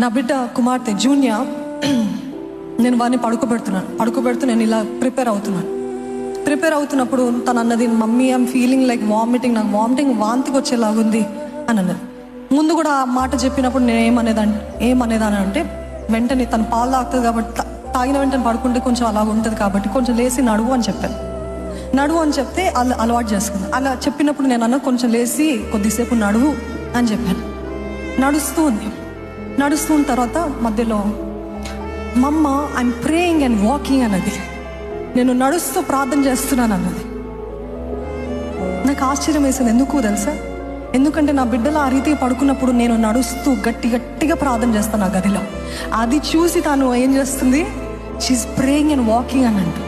నా బిడ్డ కుమార్తె జూనియర్, నేను వాడిని పడుకోబెడుతూ నేను ఇలా ప్రిపేర్ అవుతున్నప్పుడు తను అన్నది, mummy I'm feeling like vomiting, నాకు వాంతికి వచ్చేలాగుంది అని అన్నది. ముందు కూడా ఆ మాట చెప్పినప్పుడు నేను ఏమనేదాన్ని అంటే, వెంటనే తను పాలు తాగుతుంది కాబట్టి తాగిన వెంటనే పడుకుంటే కొంచెం అలాగ ఉంటుంది కాబట్టి కొంచెం లేచి నడువు అని చెప్తే అలవాటు చేసుకుంది. అలా చెప్పినప్పుడు నేను అన్న కొంచెం లేచి కొద్దిసేపు నడువు అని చెప్పాను. నడుస్తున్న తర్వాత మధ్యలో మమ్మ ఐఎమ్ ప్రేయింగ్ అండ్ వాకింగ్ అన్నది, నేను నడుస్తూ ప్రార్థన చేస్తున్నాను అన్నది. నాకు ఆశ్చర్యం వేసింది. ఎందుకు తెలుసా? ఎందుకంటే నా బిడ్డలు ఆ రీతిగా పడుకున్నప్పుడు నేను నడుస్తూ గట్టిగా ప్రార్థన చేస్తాను ఆ గదిలో. అది చూసి తాను ఏం చేస్తుంది, షీఈస్ ప్రేయింగ్ అండ్ వాకింగ్ అని అంటూ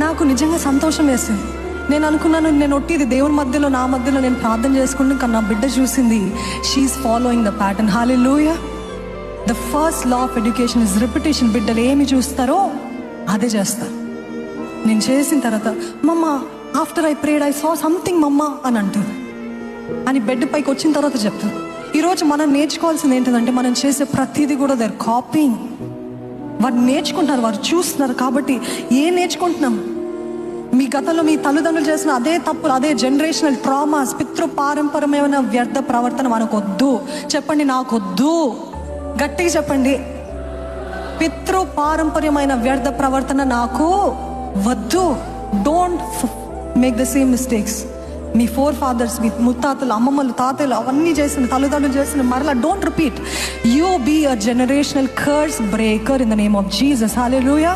నాకు నిజంగా సంతోషం వేసింది. నేను అనుకున్నాను, నేను ఒట్టిది దేవుని మధ్యలో నా మధ్యలో నేను ప్రార్థన చేసుకుంటాను, కానీ నా బిడ్డ చూసింది she's following the pattern. Hallelujah. The first law of education is repetition. బిడ్డలు ఏమి చూస్తారో అదే చేస్తారు. నేను చేసిన తర్వాత mamma after I prayed I saw something mamma అని అంటుంది. అని బెడ్ పైకి వచ్చిన తర్వాత చెప్తాను. ఈరోజు మనం నేర్చుకోవాల్సింది ఏంటంటే, మనం చేసే ప్రతిదీ కూడా దర్ కాపీయింగ్. వారు నేర్చుకుంటారు, వారు చూస్తున్నారు. కాబట్టి ఏం నేర్చుకుంటున్నాం? మీ గతంలో మీ తల్లిదండ్రులు చేసిన అదే తప్పులు, అదే జనరేషనల్ ట్రామాస్, పితృ పారంపర్యమైన వ్యర్థ ప్రవర్తన మనకొద్దు. చెప్పండి, నాకొద్దు. గట్టిగా చెప్పండి, పితృ పారంపర్యమైన వ్యర్థ ప్రవర్తన నాకు వద్దు. Don't make the same mistakes. మీ ఫోర్ ఫాదర్స్, మీ ముత్తాతలు, అమ్మమ్మలు, తాతలు అవన్నీ చేసిన, తల్లిదండ్రులు చేసిన మరలా don't repeat. You be a generational curse breaker in the name of Jesus. Hallelujah.